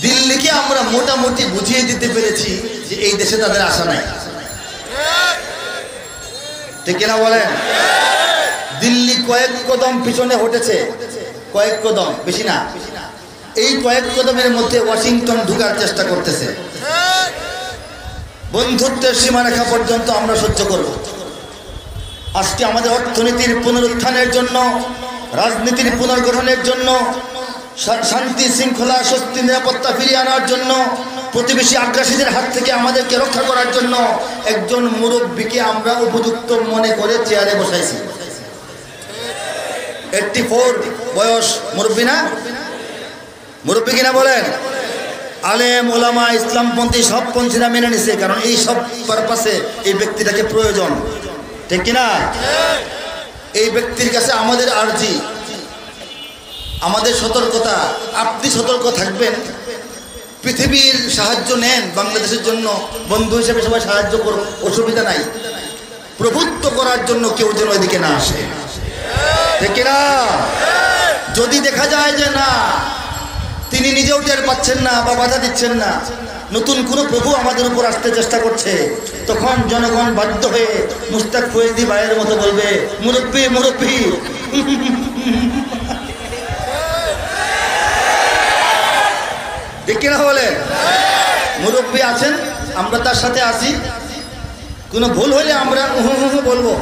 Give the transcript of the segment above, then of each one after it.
দিল্লিকে আমরা মোটামুটি বুঝিয়ে দিতে পেরেছি যে এই দেশে তাদের আশা নাই, ঠিক কিনা বলেন? দিল্লি কয়েক কদম পিছনে হটেছে, কয়েক কদম, বেশি না। এই কয়েক কদমের মধ্যে ওয়াশিংটন ঢুকার চেষ্টা করতেছে। বন্ধুত্বের সীমারেখা পর্যন্ত আমরা সহ্য করব। আজকে আমাদের অর্থনীতির পুনরুত্থানের জন্য, রাজনীতির পুনর্গঠনের জন্য, শান্তি শৃঙ্খলা স্বস্তি নিরাপত্তা ফিরিয়ে আনার জন্য, প্রতিবেশী আগ্রাসীদের হাত থেকে আমাদেরকে রক্ষা করার জন্য একজন মুরব্বীকে আমরা উপযুক্ত মনে করে চেয়ারে বসাইছি। 84 বয়স, মুরব্বী না? মুরব্বী কিনা বলেন? আলেম ওলামা ইসলামপন্থী সব পন্থীরা মেনে নিছে, কারণ এই সব পারপাসে এই ব্যক্তিটাকে প্রয়োজন, ঠিক কিনা? এই ব্যক্তির কাছে আমাদের আর্জি, আমাদের সতর্কতা, আপনি সতর্ক থাকবেন। পৃথিবীর সাহায্য নেন বাংলাদেশের জন্য, বন্ধু হিসেবে সবাই সাহায্য করুন, অসুবিধা নাই। প্রভুত্ব করার জন্য কেউ যেন এদিকে না আসে, ঠিক কিনা? যদি দেখা যায় যে না, তিনি নিজেও টের পাচ্ছেন না বা বাধা দিচ্ছেন না, নতুন কোনো প্রভু আমাদের উপর আসতে চেষ্টা করছে, তখন জনগণ বাধ্য হয়ে মুস্তাক ফয়েজি ভাইয়ের মতো বলবে, মুরব্বী মুরব্বী। ঠিক কিনা বলে? মুরব্বী আছেন, আমরা তার সাথে আছি, কোনো ভুল হলে আমরা বলবো,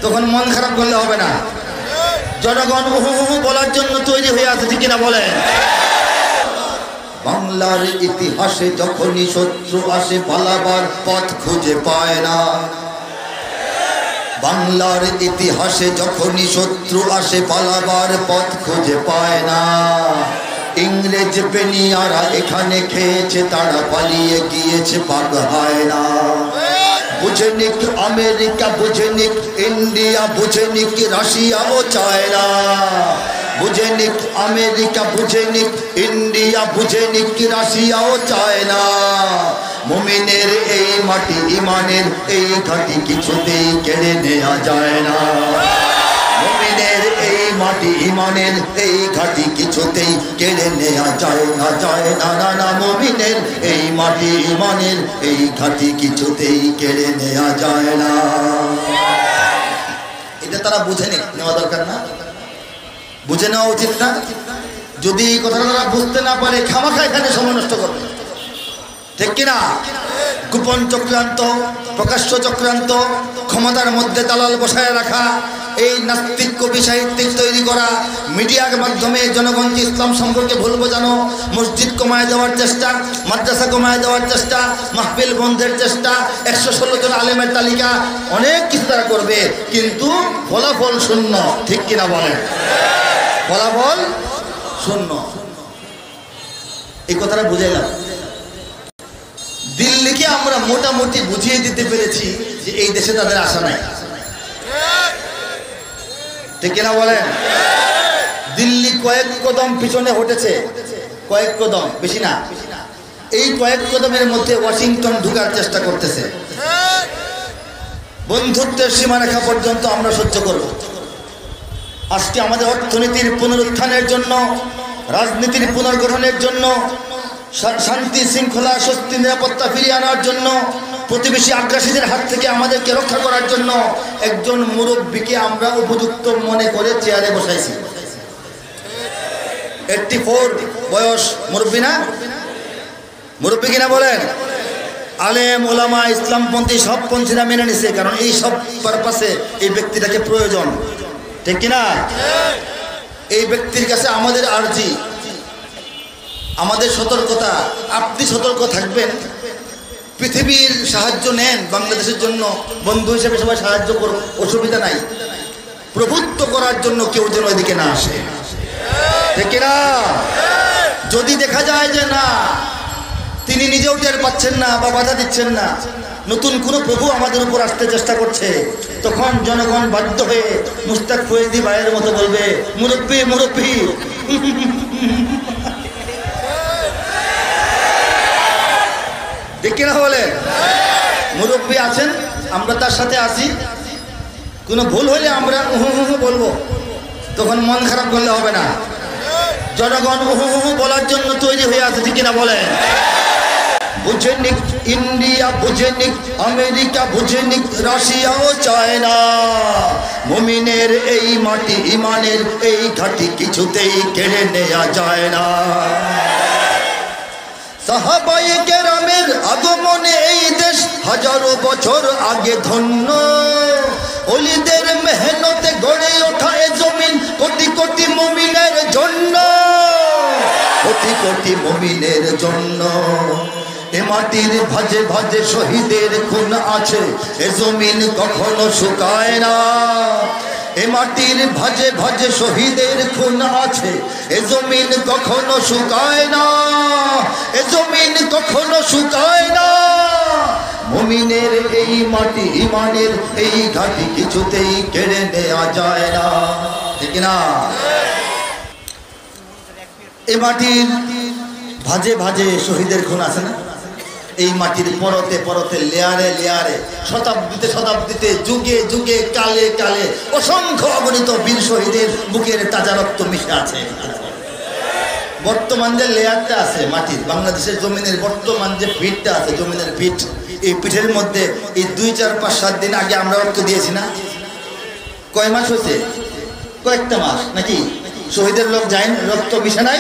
তখন মন খারাপ করলে হবে না। জনগণ বলার জন্য তৈরি হয়ে আছে, ঠিক কিনা বলে? বাংলার ইতিহাসে যখনই শত্রু আসে পালাবার পথ খুঁজে পায় না। বাংলার ইতিহাসে যখনই শত্রু আসে পালাবার পথ খুঁজে পায় না। ইংরেজ বেনিয়ারা এখানে খেয়েছে, তারা পালিয়ে গিয়েছে, পাগ হয় না। বুঝে নিক আমেরিকা, বুঝে নিক ইন্ডিয়া, বুঝে নিক রাশিয়া ও চায়না। বুঝে নিক আমেরিকা, বুঝে নিক ইন্ডিয়া, বুঝে নিক রাশিয়া ও চায়না। মুমিনের এই মাটি, ইমানের এই ঘাটি কিছুতেই কেড়ে নেওয়া যায় না। মুমিনের এই মাটি, ইমানের এই ঘাটি কিছুতেই কেড়ে নেওয়া যায় না, যায় না, না, না। মুমিনের এই মাটি, ইমানের এই ঘাটি কিছুতেই কেড়ে নেওয়া যায় না। এটা তারা বুঝে নেওয়া দরকার না? বুঝে নেওয়া উচিত না? যদি এই কথাটা তারা বুঝতে না পারে, খামাখা এখানে সময় নষ্ট করবে, ঠিক কিনা? গোপন চক্রান্ত, প্রকাশ্য চক্রান্ত, ক্ষমতার মধ্যে দালাল বসায় রাখা, এই নাস্তিক কবি সাহিত্যিক তৈরি করা, মিডিয়ার মাধ্যমে জনগণকে ইসলাম সম্পর্কে ভুল বোঝানো, মসজিদ কমায় দেওয়ার চেষ্টা, মাদ্রাসা কমায় দেওয়ার চেষ্টা, মাহফিল বন্ধের চেষ্টা, 116 জন আলেমের তালিকা, অনেক কিছু তারা করবে, কিন্তু ফলাফল শূন্য, ঠিক কিনা বলেন? ফলাফল শূন্য। এই কথাটা বুঝাইলাম। দিল্লিকে আমরা মোটামুটি বুঝিয়ে দিতে পেরেছি যে এই দেশে তাদের আশা নাই, ঠিক কিনা বলেন? দিল্লি কয়েক কদম পিছনে হটেছে, কয়েক কদম, বেশি না। এই কয়েক কদমের মধ্যে ওয়াশিংটন ঢুকার চেষ্টা করতেছে। বন্ধুত্বের সীমারেখা পর্যন্ত আমরা সহ্য করব। আজকে আমাদের অর্থনীতির পুনরুত্থানের জন্য, রাজনীতির পুনর্গঠনের জন্য, শান্তি শৃঙ্খলা স্বস্তি নিরাপত্তা ফিরিয়ে আনার জন্য, প্রতিবেশী আগ্রাসীদের হাত থেকে আমাদেরকে রক্ষা করার জন্য একজন মুরব্বীকে আমরা উপযুক্ত মনে করে চেয়ারে বসাইছি। 84 বয়স, মুরব্বী না? মুরব্বী কিনা বলেন? আলেম ওলামা ইসলামপন্থী সব পন্থীরা মেনে নিছে, কারণ এই সব পারপাসে এই ব্যক্তিটাকে প্রয়োজন, ঠিক কিনা? এই ব্যক্তির কাছে আমাদের আর্জি, আমাদের সতর্কতা, আপনি সতর্ক থাকবেন। পৃথিবীর সাহায্য নেন বাংলাদেশের জন্য, বন্ধু হিসেবে সবাই সাহায্য করুন, অসুবিধা নাই। প্রভুত্ব করার জন্য কেউ যেন এদিকে না আসে, ঠিক কিনা? যদি দেখা যায় যে না, তিনি নিজেও টের পাচ্ছেন না বা বাধা দিচ্ছেন না, নতুন কোনো প্রভু আমাদের উপর আসতে চেষ্টা করছে, তখন জনগণ বাধ্য হয়ে মুস্তাক ফয়েজি ভাইয়ের মতো বলবে, মুরব্বী মুরব্বী। ঠিক কিনা বলে? মুরব্বী আছেন, আমরা তার সাথে আছি, কোনো ভুল হলে আমরা বলবো, তখন মন খারাপ করলে হবে না। জনগণ বলার জন্য তৈরি হয়ে হয়ে আছে, ঠিক কিনা বলেন? বুঝে নিক ইন্ডিয়া, বুঝে নিক আমেরিকা, বুঝে নিক রাশিয়াও চায় না মুমিনের এই মাটি, ইমানের এই ঘাটি কিছুতেই কেড়ে নেওয়া যায় না। সাহাবায়ে কেরামের আগমনে এই দেশ হাজারো বছর আগে ধন্য, ওলিদের মেহনতে গড়ে ওঠা এ জমিন কোটি কোটি মুমিনের জন্য, কোটি কোটি মুমিনের জন্য। এ মাটির ভাজে ভাজে শহীদের খুন আছে, এ জমিন কখনো শুকায় না। এ মাটির ভাজে ভাজে শহীদের খুন আছে, এ জমিন কখনো শুকায় না, এ জমিন কখনো শুকায় না। মুমিনের এই মাটি, ইমানের এই ঘাটি কিছুতেই কেড়ে নেওয়া যায় না, ঠিক না? এ মাটির ভাজে ভাজে শহীদের খুন আছে না, এই মাটির পরতে পরতে, লেয়ারে লেয়ারে, শতাব্দীতে শতাব্দীতে, যুগে যুগে, কালে কালে অসংখ্য অগণিত বীর শহীদের বুকের তাজা রক্ত মিশে আছে। বর্তমান যে লেয়ারটা আছে মাটির, বাংলাদেশের জমিনের বর্তমান যে পিঠটা আছে, জমিনের পিঠ, এই পিঠের মধ্যে এই 2, 4, 5, 7 দিন আগে আমরা রক্ত দিয়েছি না? কয় মাস হয়েছে? কয়েকটা মাস নাকি? শহীদের লোক যায়, রক্ত মিশে নাই।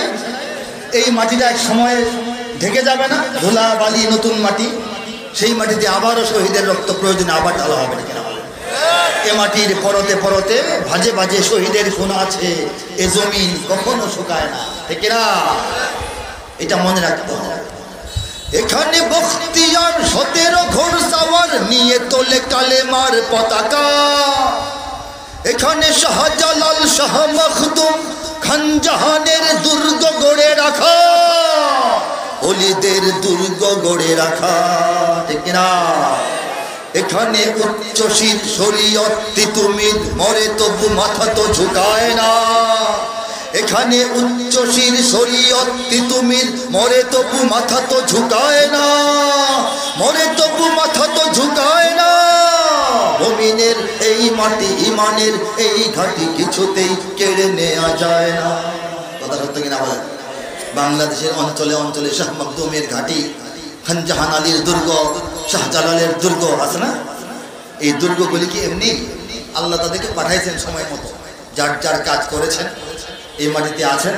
এই মাটিটা এক সময় ঢেকে যাবে না, ধুলা বালি নতুন মাটি, সেই মাটিতে আবারও শহীদের রক্ত প্রয়োজনে আবার ঢালা হবে না কেনা? এ মাটির পরতে পরতে ভাজে ভাজে শহীদের খুন আছে, এ জমিন কখনো শুকায় না, ঠিক না? এটা মনে রাখতে হবে। এখানে বখতিয়ার 17 ঘোড়সওয়ার নিয়ে তোলে কালেমার পতাকা, এখানে শাহজালাল, শাহ মখদুম, খানজাহানের দুর্গ গড়ে রাখা, ওলিদের দুর্গ গড়ে রাখা, ঠিক না? এখানে উচ্চশীল শরীয়ত তিতুমির মরে তবু মাথা তো ঝুঁকায় না, এখানে উচ্চশীল শরীয়ত তিতুমির মরে তবু মাথা তো ঝুঁকায় না, মরে তবু মাথা তো ঝুঁকায় না। মুমিনের এই মাটি, ইমানের এই ঘাটি কিছুতেই কেড়ে নেওয়া যায় না। কথা সত্য কিনা বলেন? বাংলাদেশের অঞ্চলে অঞ্চলে শাহ মখদুমের ঘাটি, খানজাহান আলীর দুর্গ, শাহজালালের দুর্গ আছে না? এই দুর্গগুলি কি এমনি? আল্লাহ তাদেরকে পাঠাইছেন সময় মতো, যার যার কাজ করেছেন। এই মাটিতে আছেন,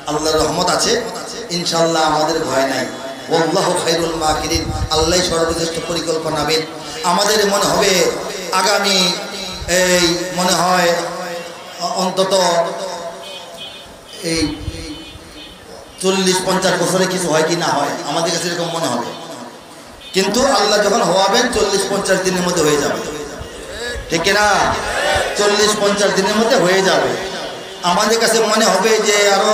আল্লাহর রহমত আছে, ইনশাআল্লাহ আমাদের ভয় নাই। ওয়াল্লাহু খায়রুল মাকিরিন, আল্লাহই সর্বশ্রেষ্ঠ পরিকল্পনাবিদ। আমাদের মনে হবে আগামী এই মনে হয় অন্তত এই 40-50 বছরে কিছু হয় কি না হয়, আমাদের কাছে এরকম মনে হবে। কিন্তু আল্লাহ যখন হওয়াবেন 40-50 দিনের মধ্যে হয়ে যাবে, ঠিক না? 40-50 দিনের মধ্যে হয়ে যাবে। আমাদের কাছে মনে হবে যে আরো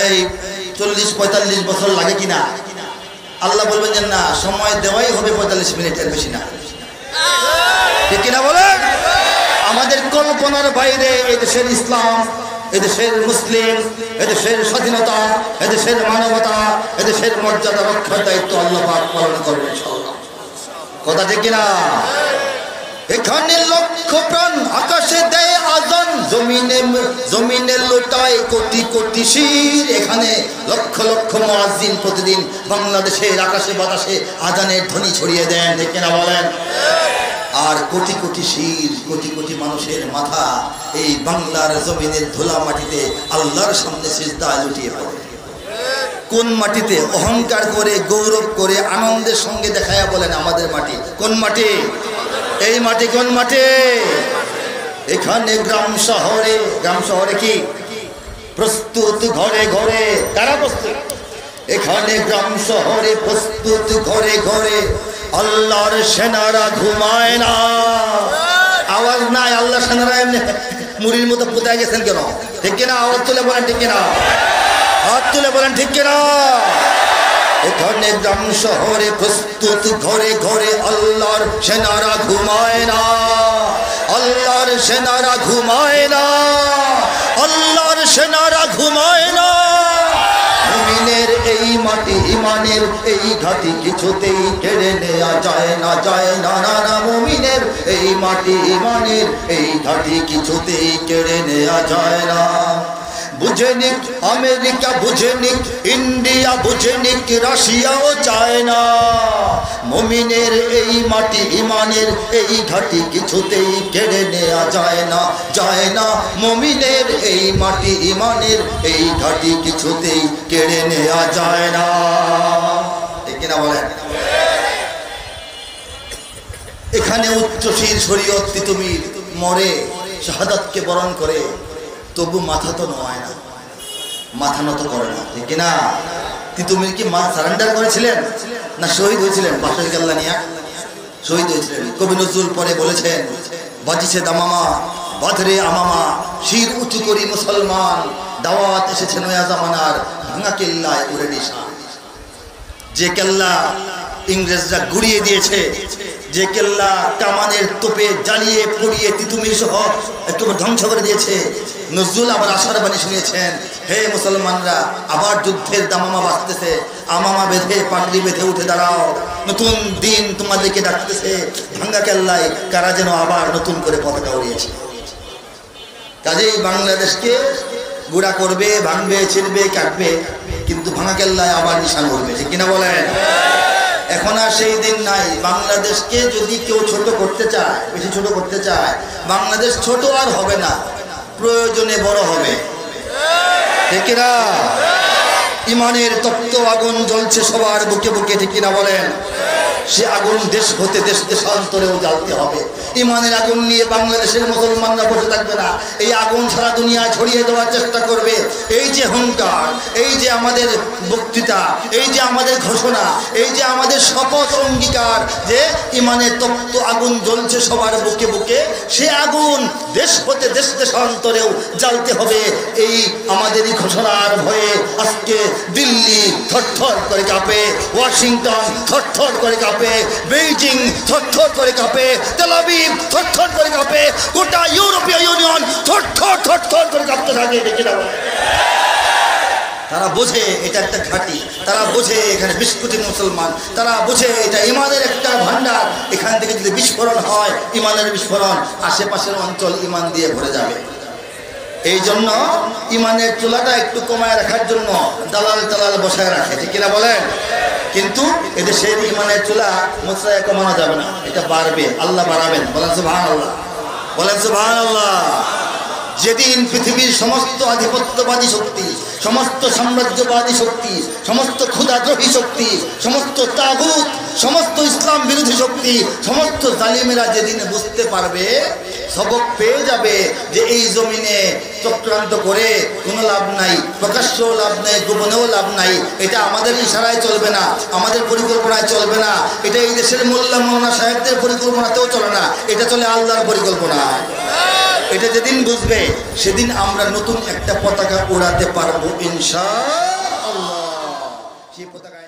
এই 40-45 বছর লাগে কিনা। আল্লাহ বলবেন যে না, সময় দেওয়াই হবে 45 মিনিটের বেশি না, ঠিক কিনা বলেন? আমাদের কল্পনার বাইরে এই দেশের ইসলাম, এদেশের মুসলিম, এদেশের স্বাধীনতা, এদেশের মানবতা, এদেশের মর্যাদা রক্ষার দায়িত্ব আল্লাহ পাক পালন করবেন ইনশাআল্লাহ। কথা ঠিক কিনা? এখানে লক্ষ প্রাণ আকাশে দেয় আজান, জমিনে লোটায় কোটি কোটি শির। এখানে লক্ষ লক্ষ মুয়াজ্জিন প্রতিদিন বাংলাদেশের আকাশে বাতাসে আজানের ধ্বনি ছড়িয়ে দেন, ঠিক কিনা বলেন? আর কোটি কোটি শির, কোটি কোটি মানুষের মাথা এই বাংলার জমিনের ধুলা মাটিতে আল্লাহর সামনে সিজদায় লুটিয়ে পড়ে। কোন মাটিতে? অহংকার করে, গৌরব করে, আনন্দের সঙ্গে দেখায়া বলেন আমাদের মাটি। কোন মাটি? এই মাটি কোন মাটি? এখানে গ্রাম শহরে কি প্রস্তুত, ঘরে ঘরে কারা প্রস্তুত? এখানে গ্রাম শহরে প্রস্তুত, ঘরে ঘরে আল্লাহর সেনারা ঘুমায় না। আওয়াজ নাই, আল্লাহ সেনারা এমনি মুড়ির মতো পুঁতে গেছেন কেন? ঠিক কিনা? আওয়াজ তুলে বলেন ঠিক কিনা? হাত তুলে বলেন ঠিক কিনা? এখানে গ্রাম শহরে প্রস্তুত, ঘরে ঘরে আল্লাহর সেনারা ঘুমায় না, আল্লাহর সেনারা ঘুমায় না, আল্লাহর সেনারা ঘুমায় না। মুমিনের এই মাটি, ইমানের এই ঘাটি কিছুতেই কেড়ে নেওয়া যায় না, যায় না, না না। মুমিনের এই মাটি, ইমানের এই ঘাটি কিছুতেই কেড়ে নেওয়া যায় না। বুঝে নিক, আমেরিকা বুঝে নিক, ইন্ডিয়া বুঝে নিক, রাশিয়াও চায় না মুমিনের এই মাটি, ইমানের এই ঘাটি কিছুতেই কেড়ে নেওয়া যায় না, যায় না। মুমিনের এই মাটি, ইমানের এই ঘাটি কিছুতেই কেড়ে নেওয়া যায় না। ঠিক কিনা বলেন? এখানে উচ্চশীল শরীয়ত তিতুমির মরে, শাহাদাতকে বরণ করে, তবু মাথা তো নয় না, মাথা নত করে না। ঠিক কিনা? তিতুমির কি সারেন্ডার করেছিলেন না শহীদ হয়েছিলেন? বাসর কেল্লা নিয়ে শহীদ হয়েছিলেন। কবি নজরুল পরে বলেছেন, বাজিছে দামামা বাধরে আমামা, শির উঁচু করি মুসলমান, দাওয়াত এসেছে নয়া জামানার, ভাঙা কেল্লায় উড়ে নিশান। যে কেল্লা ইংরেজরা গুড়িয়ে দিয়েছে, যে কেল্লা কামানের তোপে জ্বালিয়ে পুড়িয়ে তিতুমির সহ একটু ধ্বংস করে দিয়েছে, নজরুল আবার আশার বাণী শুনিয়েছেন, হে মুসলমানরা, আবার যুদ্ধের দামামা বাজতেছে, আমামা বেঁধে পাগড়ি বেঁধে উঠে দাঁড়াও, নতুন দিন তোমাদেরকে ডাকতেছে। ভাঙ্গা কেল্লায় কারা যেন আবার নতুন করে পতাকা উড়িয়েছে। কাজেই বাংলাদেশকে গুড়া করবে, ভাঙবে, ছিড়বে, কাটবে, কিন্তু ভাঙা কেল্লায় আবার নিশান করবে। ঠিক কিনা বলেন? এখন আর সেই দিন নাই। বাংলাদেশকে যদি কেউ ছোট করতে চায়, বেশি ছোট করতে চায়, বাংলাদেশ ছোট আর হবে না, প্রয়োজনে বড় হবে। ঠিক কিনা? ইমানের তপ্ত আগুন জ্বলছে সবার বুকে বুকে। ঠিক কিনা বলেন? সে আগুন দেশ হতে দেশ দেশান্তরেও জ্বালতে হবে। ইমানের আগুন নিয়ে বাংলাদেশের মুসলমানরা বসে থাকবে না, এই আগুন সারা দুনিয়ায় ছড়িয়ে দেওয়ার চেষ্টা করবে। এই যে হুঙ্কার, এই যে আমাদের বক্তৃতা, এই যে আমাদের ঘোষণা, এই যে আমাদের শপথ অঙ্গীকার যে ইমানের তপ্ত আগুন জ্বলছে সবার বুকে বুকে, সে আগুন দেশ হতে দেশ দেশান্তরেও জ্বালতে হবে। এই আমাদেরই ঘোষণার ভয়ে আজকে দিল্লি থরথর করে কাঁপে, ওয়াশিংটন থরথর করে কাঁপে, বেইজিং থরথর করে কাঁপে, তেল আবিব থরথর করে কাঁপে, গোটা ইউরোপীয় ইউনিয়ন থরথর থরথর করে কাঁপতে থাকে। তারা বোঝে এটা একটা ঘাঁটি, তারা বোঝে এখানে 20 কোটি মুসলমান, তারা বোঝে এটা ইমানের একটা ভান্ডার। এখান থেকে যদি বিস্ফোরণ হয়, ইমানের বিস্ফোরণ, আশেপাশের অঞ্চল ইমান দিয়ে ভরে যাবে। এই জন্য ইমানের চুলাটা একটু কমায় রাখার জন্য দালাল টালাল বসায় রাখে। ঠিক কিনা বলেন? কিন্তু এদেশের ইমানের চুলা মোচড়ায় কমানো যাবে না, এটা বাড়বে, আল্লাহ বাড়াবেন। বলেন সুবহানাল্লাহ, বলেন সুবহানাল্লাহ। যেদিন পৃথিবীর সমস্ত আধিপত্যবাদী শক্তি, সমস্ত সাম্রাজ্যবাদী শক্তি, সমস্ত ক্ষুধাদ্রোহী শক্তি, সমস্ত তাগুত, সমস্ত ইসলাম বিরোধী শক্তি, সমস্ত জালিমেরা যেদিন বুঝতে পারবে, সবক পেয়ে যাবে যে এই জমিনে চক্রান্ত করে কোনো লাভ নাই, প্রকাশ্যও লাভ নাই, গোপনেও লাভ নাই, এটা আমাদের ইশারায় চলবে না, আমাদের পরিকল্পনায় চলবে না, এটা এই দেশের মোল্লা মৌলানা সাহেবদের পরিকল্পনাতেও চলে না, এটা চলে আল্লাহর পরিকল্পনায়। এটা যেদিন বুঝবে, সেদিন আমরা নতুন একটা পতাকা উড়াতে পারবো ইনশাআল্লাহ। সেই পতাকা